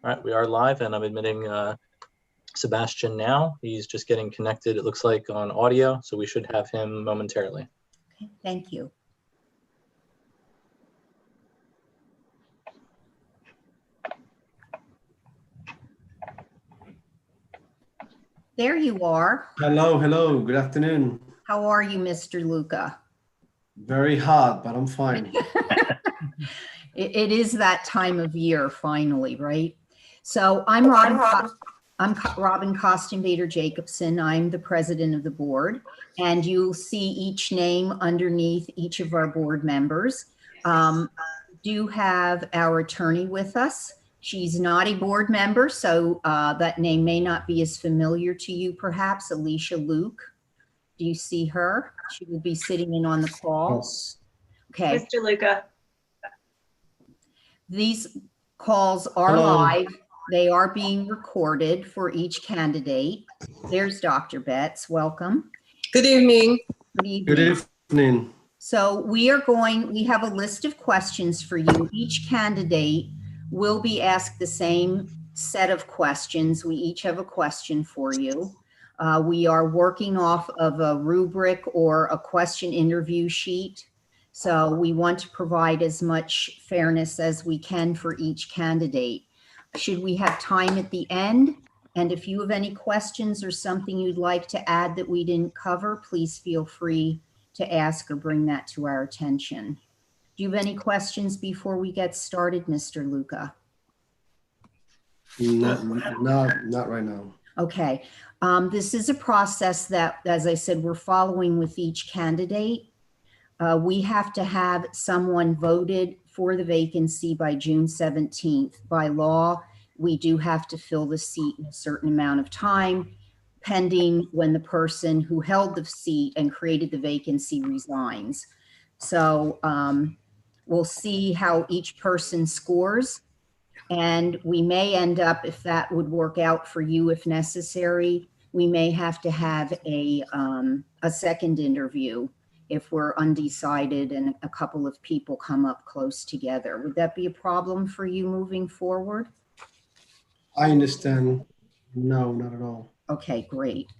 All right, we are live, and I'm admitting Sebastian now. He's just getting connected, it looks like, on audio, so we should have him momentarily. Okay, thank you. There you are. Hello, hello. Good afternoon. How are you, Mr. Luca? Very hot, but I'm fine. It is that time of year, finally, right? So I'm Robin Costenbader Jacobson. I'm the president of the board, and you'll see each name underneath each of our board members. Do have our attorney with us. She's not a board member, so that name may not be as familiar to you, perhaps. Alicia Luke. Do you see her? She will be sitting in on the call. Yes. Okay. Mr. Luca. These calls are Hello. live. They are being recorded for each candidate. There's Dr. Betts. Welcome. Good evening. Good evening. Good evening. So we have a list of questions for you. Each candidate will be asked the same set of questions. We each have a question for you. We are working off of a rubric or a question interview sheet. So we want to provide as much fairness as we can for each candidate. Should we have time at the end? And if you have any questions or something you'd like to add that we didn't cover, please feel free to ask or bring that to our attention. Do you have any questions before we get started, Mr. Luca? Not right now. Okay. This is a process that, as I said, we're following with each candidate. We have to have someone voted for the vacancy by June 17th. By law, we do have to fill the seat in a certain amount of time, pending when the person who held the seat and created the vacancy resigns. So we'll see how each person scores. And we may end up, if that would work out for you, if necessary, we may have to have a second interview if we're undecided and a couple of people come up close together. Would that be a problem for you moving forward? I understand. No, not at all. Okay, great.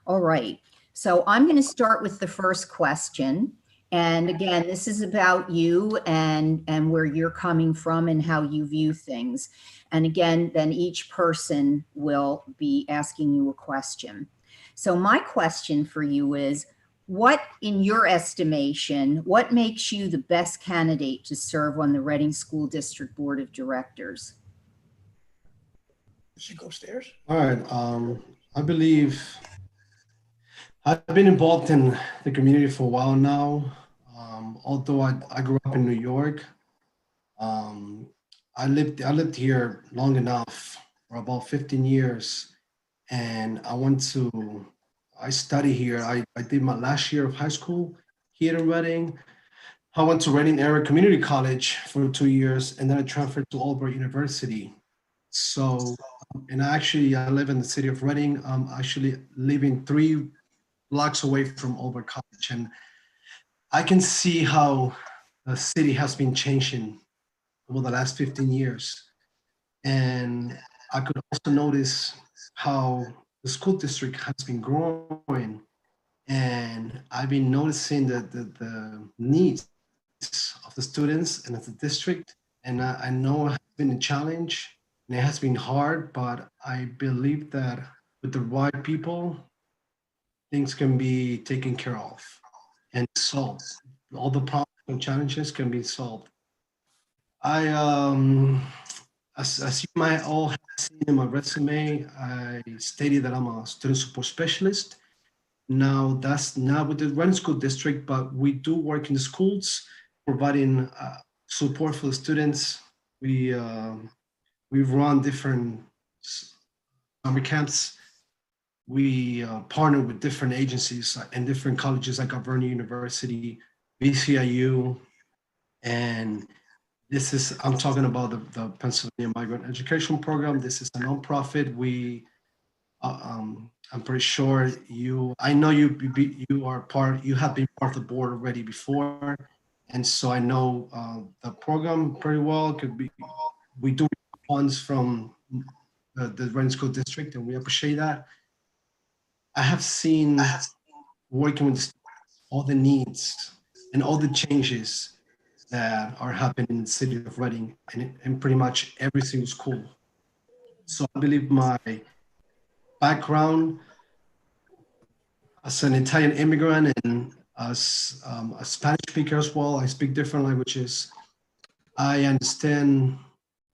All right. So I'm going to start with the first question. And again, this is about you and where you're coming from and how you view things. And again, then each person will be asking you a question. So my question for you is, what, in your estimation, what makes you the best candidate to serve on the Reading School District Board of Directors? Should go upstairs. All right. I believe I've been involved in the community for a while now. Although I grew up in New York, I lived here long enough, for about 15 years, and I studied here. I did my last year of high school here in Reading. I went to Reading Area Community College for 2 years, and then I transferred to Auburn University. So, and I live in the city of Reading. I'm actually living 3 blocks away from Auburn College, and I can see how the city has been changing over the last 15 years. And I could also notice how the school district has been growing. And I've been noticing the needs of the students and of the district. And I know it has been a challenge and it has been hard, but I believe that with the right people, things can be taken care of and solved. All the problems and challenges can be solved. As you might all have seen in my resume, I stated that I'm a student support specialist. Now, that's not with the Reading School District, but we do work in the schools, providing support for the students. We run different summer camps. We partner with different agencies and different colleges like Auburn University, BCIU, and I'm talking about the Pennsylvania Migrant Education Program. This is a nonprofit. I'm pretty sure I know you have been part of the board already before. And so I know the program pretty well. We do funds from the Reading School District, and we appreciate that. I have seen working with all the needs and all the changes that are happening in the city of Reading and in pretty much every single school. So I believe my background as an Italian immigrant and as a Spanish speaker as well, I speak different languages. I understand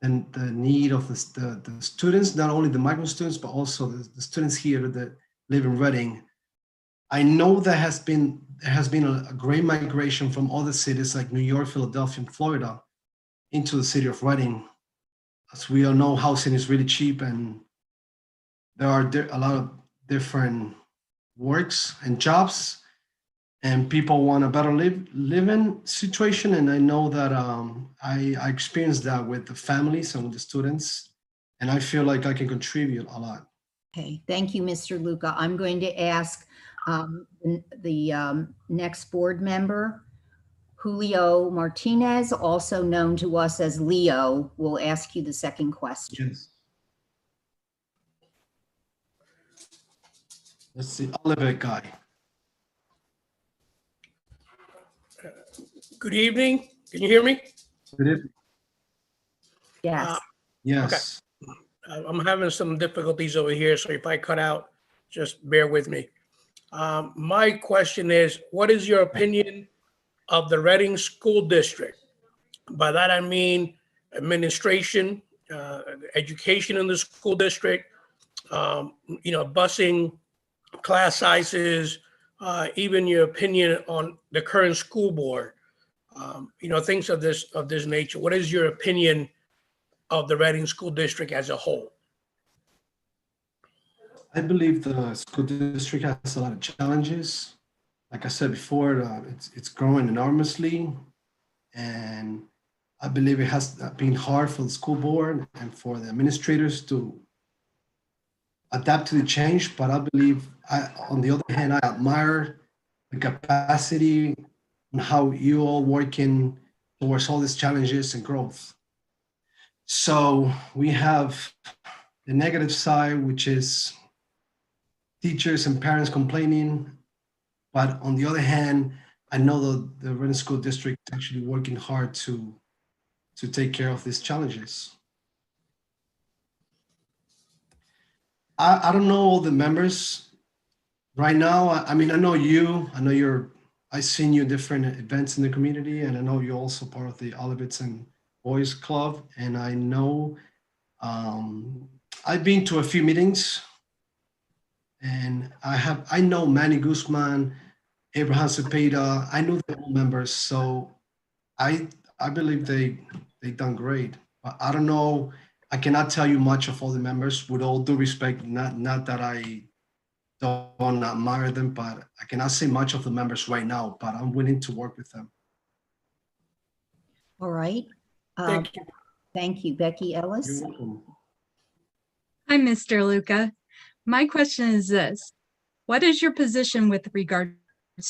and the need of the students, not only the migrant students, but also the students here that live in Reading. I know there has been a great migration from other cities like New York, Philadelphia, and Florida into the city of Reading. As we all know, housing is really cheap, and there are a lot of different works and jobs, and people want a better living situation. And I know that I experienced that with the families and with the students, and I feel like I can contribute a lot. Okay, thank you, Mr. Luca. I'm going to ask the next board member, Julio Martinez, also known to us as Leo, will ask you the second question. Yes. Let's see, Oliver guy. Good evening. Can you hear me? Good evening. Yes. Yes. I'm having some difficulties over here, so if I cut out, just bear with me. My question is, what is your opinion of the Reading School District? By that, I mean administration, education in the school district, busing, class sizes, even your opinion on the current school board, things of this nature. What is your opinion of the Reading School District as a whole? I believe the school district has a lot of challenges. Like I said before, it's growing enormously, and I believe it has been hard for the school board and for the administrators to adapt to the change. But I believe, on the other hand, I admire the capacity and how you all working towards all these challenges and growth. So we have the negative side, which is teachers and parents complaining. But on the other hand, I know that the Reading School District is actually working hard to take care of these challenges. I don't know all the members right now. I mean, I know you, I've seen you different events in the community, and I know you're also part of the Olivets and Boys Club. And I know I've been to a few meetings, and I know Manny Guzman, Abraham Cepeda. I know the old members, so I believe they've done great. But I don't know. I cannot tell you much of all the members. With all due respect, not that I don't admire them, but I cannot say much of the members right now. But I'm willing to work with them. All right. Thank you. Thank you, Becky Ellis. You're welcome. Hi, Mr. Luca. My question is this: what is your position with regards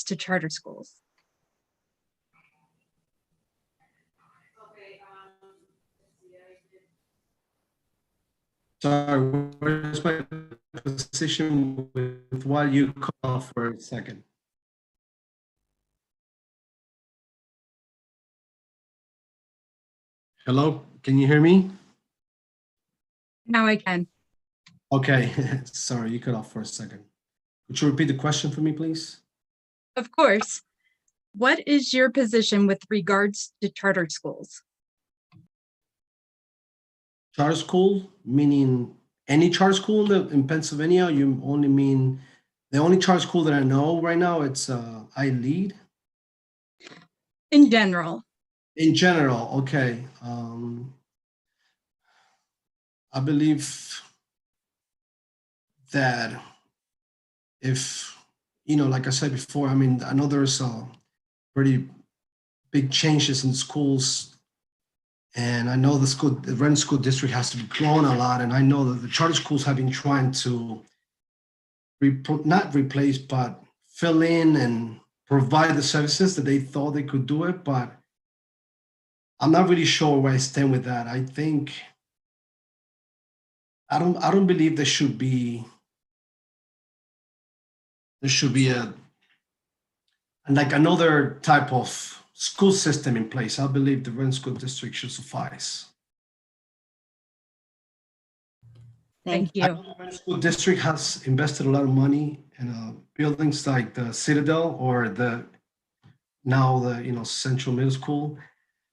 to charter schools? Sorry, where's my position with what you call for a second? Hello, can you hear me? Now I can. Okay, sorry, you cut off for a second. Could you repeat the question for me, please? Of course. What is your position with regards to charter schools? Charter school, meaning any charter school in Pennsylvania? You only mean the only charter school that I know right now? It's I lead. In general. In general, okay. I believe that if, like I said before, I mean, I know there's pretty big changes in schools, and I know the Reading School District has to be grown a lot, and I know that the charter schools have been trying to not replace, but fill in and provide the services that they thought they could do it, but I'm not really sure where I stand with that. I think I don't believe there should be a like another type of school system in place. I believe the Redden School District should suffice. Thank Thank you. The Redden School District has invested a lot of money in buildings like the Citadel or the Central Middle School.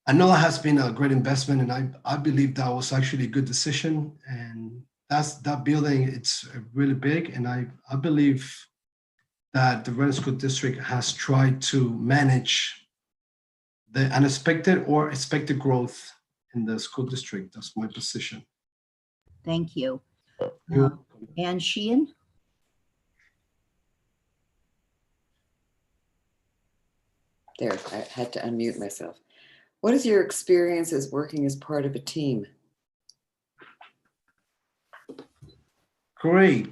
I know that has been a great investment, and I believe that was actually a good decision. And that building, it's really big, and I believe that the Redden School District has tried to manage the unexpected or expected growth in the school district. That's my position. Thank you. You're Ann Sheehan? There, I had to unmute myself. What is your experience as working as part of a team? Great.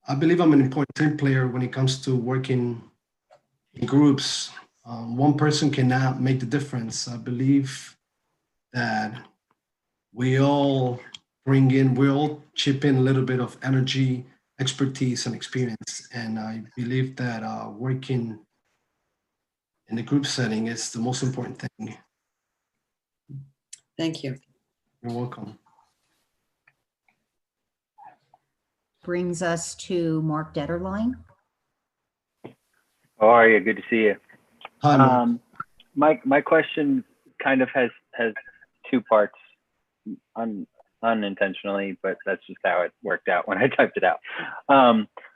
I believe I'm an important team player when it comes to working in groups. One person cannot make the difference. I believe that we all chip in a little bit of energy, expertise, and experience. And I believe that working in a group setting is the most important thing. Thank you. You're welcome. Brings us to Mark Detterline. How are you? Good to see you. Hi, Mark. My question kind of has two parts, unintentionally, but that's just how it worked out when I typed it out.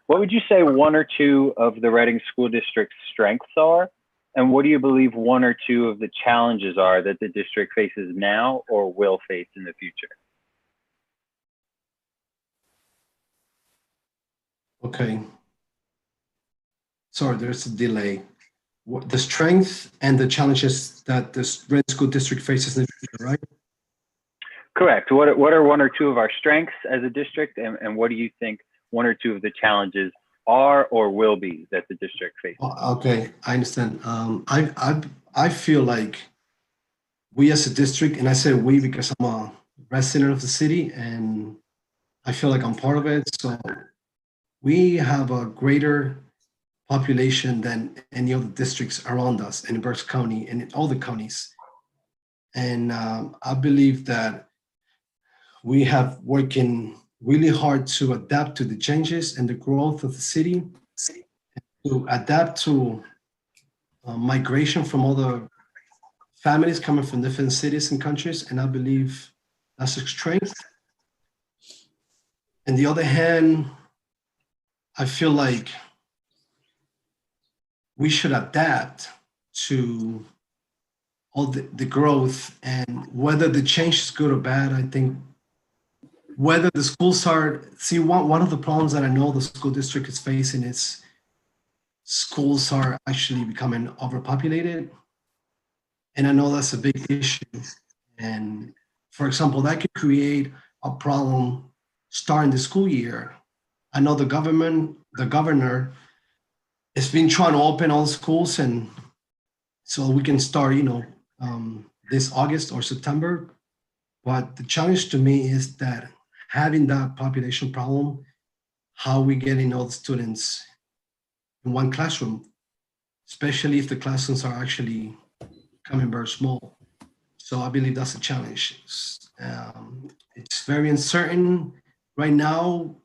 What would you say one or two of the Reading School District's strengths are? And what do you believe one or two of the challenges are that the district faces now or will face in the future? Okay. Sorry, there's a delay. The strength and the challenges that this Redden School District faces in the future, right? Correct. What are one or two of our strengths as a district, and what do you think one or two of the challenges are or will be that the district faces? Okay, I understand. I feel like we as a district, and I say we because I'm a resident of the city and I feel like I'm part of it. So we have a greater population than any other districts around us in Berks County and in all the counties. And I believe that we have working really hard to adapt to the changes and the growth of the city, to adapt to migration from other families coming from different cities and countries. And I believe that's a strength. On the other hand, I feel like we should adapt to all the growth, and whether the change is good or bad. I think whether the schools are, one of the problems that I know the school district is facing is schools are actually becoming overpopulated. And I know that's a big issue. And for example, that could create a problem starting the school year. I know the governor has been trying to open all the schools, and so we can start, this August or September. But the challenge to me is that having that population problem, how we getting all the students in one classroom, especially if the classrooms are actually coming very small. So I believe that's a challenge. It's very uncertain right now,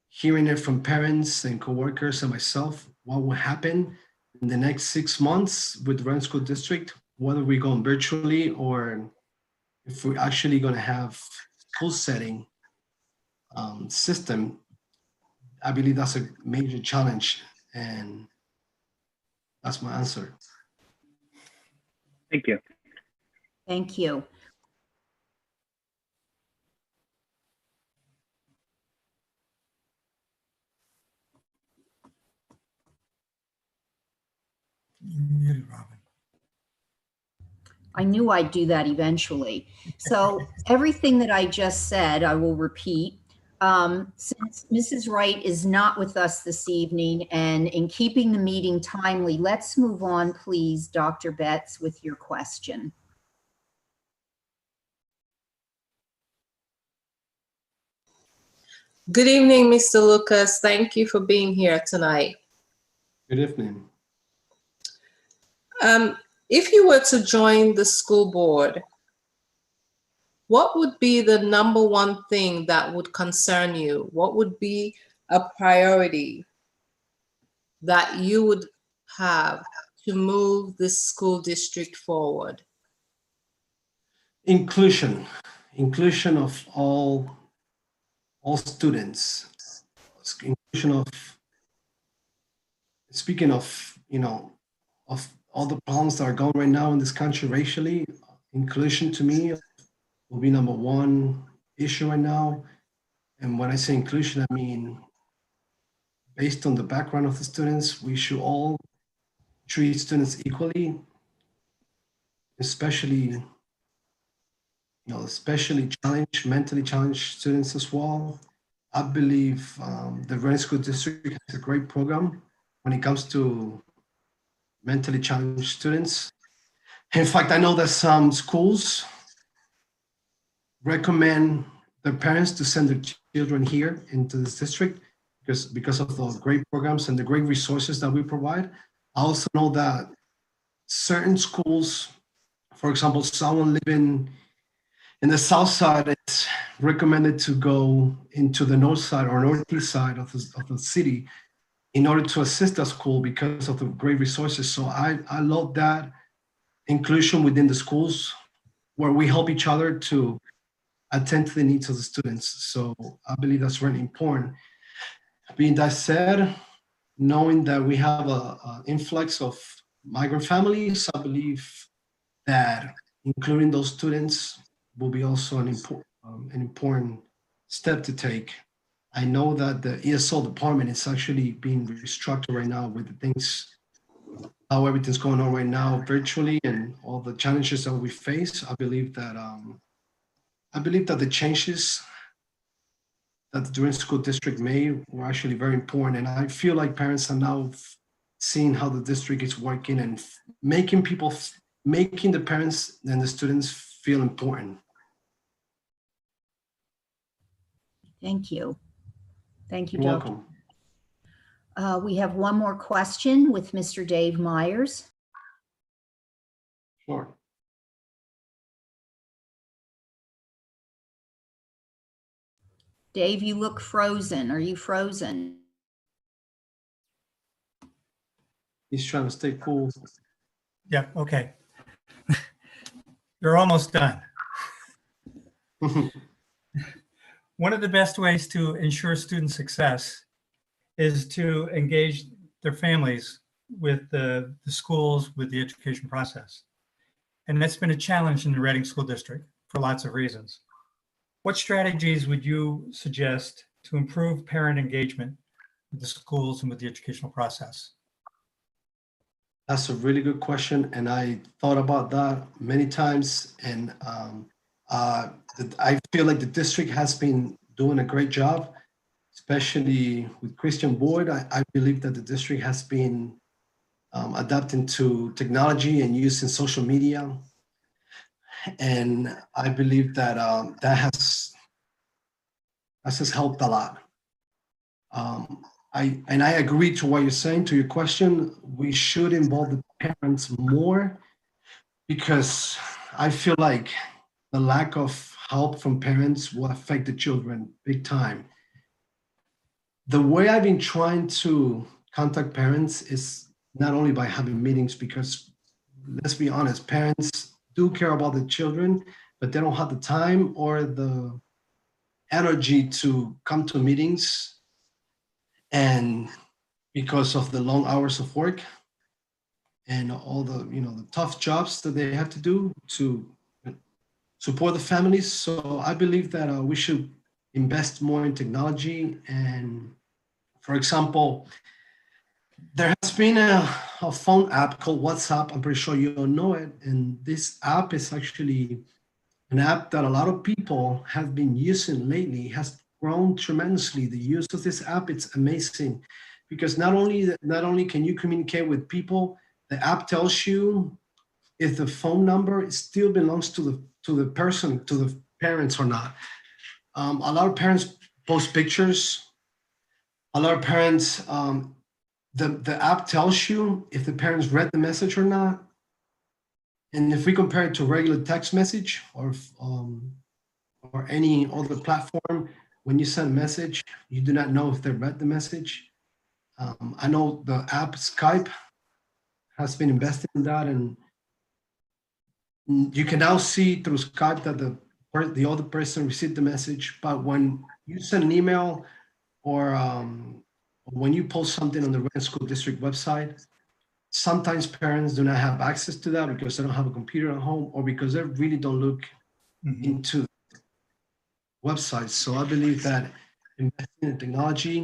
hearing it from parents and coworkers and myself, what will happen in the next 6 months with the Redden School District, whether we're going virtually or if we're actually going to have school setting system. I believe that's a major challenge, and that's my answer. Thank you. Thank you. You're muted, Robin. I knew I'd do that eventually. So everything that I just said, I will repeat. Since Mrs. Wright is not with us this evening, and in keeping the meeting timely, let's move on, please, Dr. Betts, with your question. Good evening, Mr. Lucas. Thank you for being here tonight. Good evening. If you were to join the school board, what would be the number one thing that would concern you? What would be a priority that you would have to move this school district forward? Inclusion of all students. Inclusion of, speaking of, of all the problems that are going right now in this country racially, inclusion to me will be number one issue right now. And when I say inclusion, I mean, based on the background of the students, we should all treat students equally, especially challenged, mentally challenged students as well. I believe the Reading School District has a great program when it comes to mentally challenged students. In fact, I know that some schools recommend their parents to send their children here into this district because of the great programs and the great resources that we provide. I also know that certain schools, for example, someone living in the south side, it's recommended to go into the north side or northeast side of the city in order to assist the school because of the great resources. So I love that inclusion within the schools where we help each other to attend to the needs of the students. So I believe that's really important. Being that said, knowing that we have an influx of migrant families, I believe that including those students will be also an important step to take. I know that the ESL department is actually being restructured right now with the things, how everything's going on right now virtually and all the challenges that we face. I believe that the changes that the Durham School District made were actually very important. And I feel like parents are now seeing how the district is working and making the parents and the students feel important. Thank you. Thank you, You're Dr. welcome. We have one more question with Mr. Dave Myers. Sure. Dave, you look frozen. Are you frozen? He's trying to stay cool. Yeah, okay. You're almost done. One of the best ways to ensure student success is to engage their families with the schools, with the education process. And that's been a challenge in the Reading School District for lots of reasons. What strategies would you suggest to improve parent engagement with the schools and with the educational process? That's a really good question. And I thought about that many times. And I feel like the district has been doing a great job, especially with Christian Boyd. I believe that the district has been adapting to technology and using social media. And I believe that that has helped a lot. I agree to what you're saying, to your question. We should involve the parents more because I feel like the lack of help from parents will affect the children big time. The way I've been trying to contact parents is not only by having meetings, because let's be honest, parents do care about the children, but they don't have the time or the energy to come to meetings. And because of the long hours of work and all the, the tough jobs that they have to do to support the families. So I believe that we should invest more in technology. And for example, there has been a phone app called WhatsApp. I'm pretty sure you don't know it. And this app is actually an app that a lot of people have been using lately. It has grown tremendously. The use of this app, it's amazing, because not only can you communicate with people, the app tells you if the phone number still belongs to the person, to the parents or not. A lot of parents post pictures. A lot of parents, the app tells you if the parents read the message or not. And if we compare it to regular text message or any other platform, when you send a message, you do not know if they read the message. I know the app Skype has been invested in that, and you can now see through Skype that the other person received the message. But when you send an email or when you post something on the Reading School District website, sometimes parents do not have access to that because they don't have a computer at home or because they really don't look into websites. So I believe that investing in technology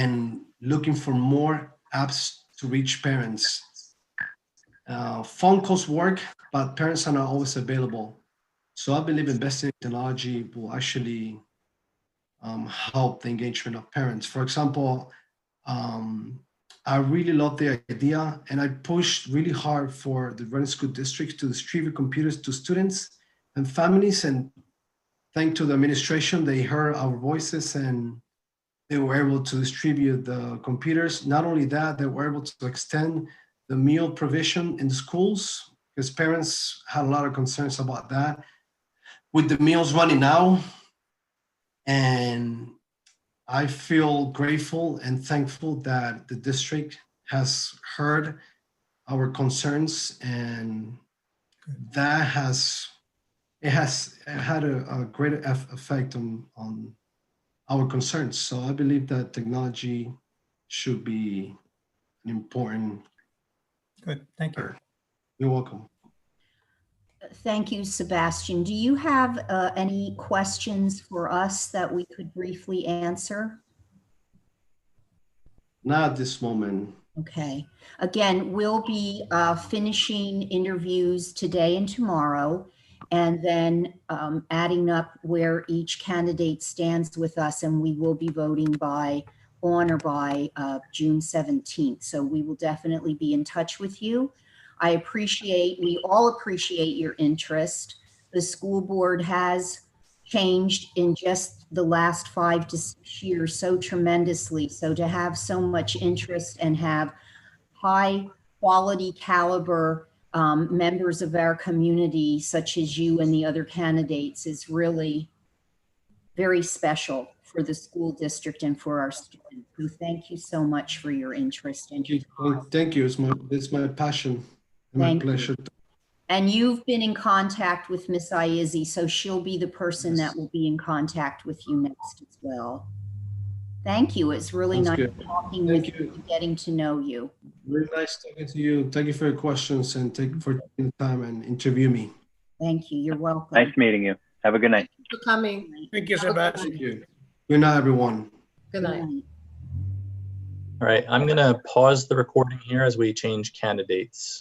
and looking for more apps to reach parents. Phone calls work, but parents are not always available. So I believe investing in technology will actually help the engagement of parents. For example, I really love the idea, and I pushed really hard for the Reading School District to distribute computers to students and families. And thanks to the administration, they heard our voices and they were able to distribute the computers. Not only that, they were able to extend the meal provision in the schools because parents had a lot of concerns about that. With the meals running out, and I feel grateful and thankful that the district has heard our concerns, and that has had a great effect on our concerns. So I believe that technology should be an important. Good, thank you. You're welcome. Thank you, Sebastian. Do you have any questions for us that we could briefly answer? Not at this moment. Okay. Again, we'll be finishing interviews today and tomorrow, and then adding up where each candidate stands with us, and we will be voting on or by June 17th. So we will definitely be in touch with you. We all appreciate your interest. The school board has changed in just the last 5 to 6 years so tremendously. So to have so much interest and have high quality caliber members of our community, such as you and the other candidates, is really very special for the school district and for our students. So thank you so much for your interest. And Thank you. It's my passion. My pleasure. And you've been in contact with Miss Iizzi, so she'll be the person that will be in contact with you next as well. Thank you. It's really nice talking with you and getting to know you. Really nice talking to you. Thank you for your questions and for taking the time and interview me. Thank you. You're welcome. Nice meeting you. Have a good night. Thank you for coming. Thank you, Sebastian. Thank you. Good night, everyone. Good night. All right, I'm going to pause the recording here as we change candidates.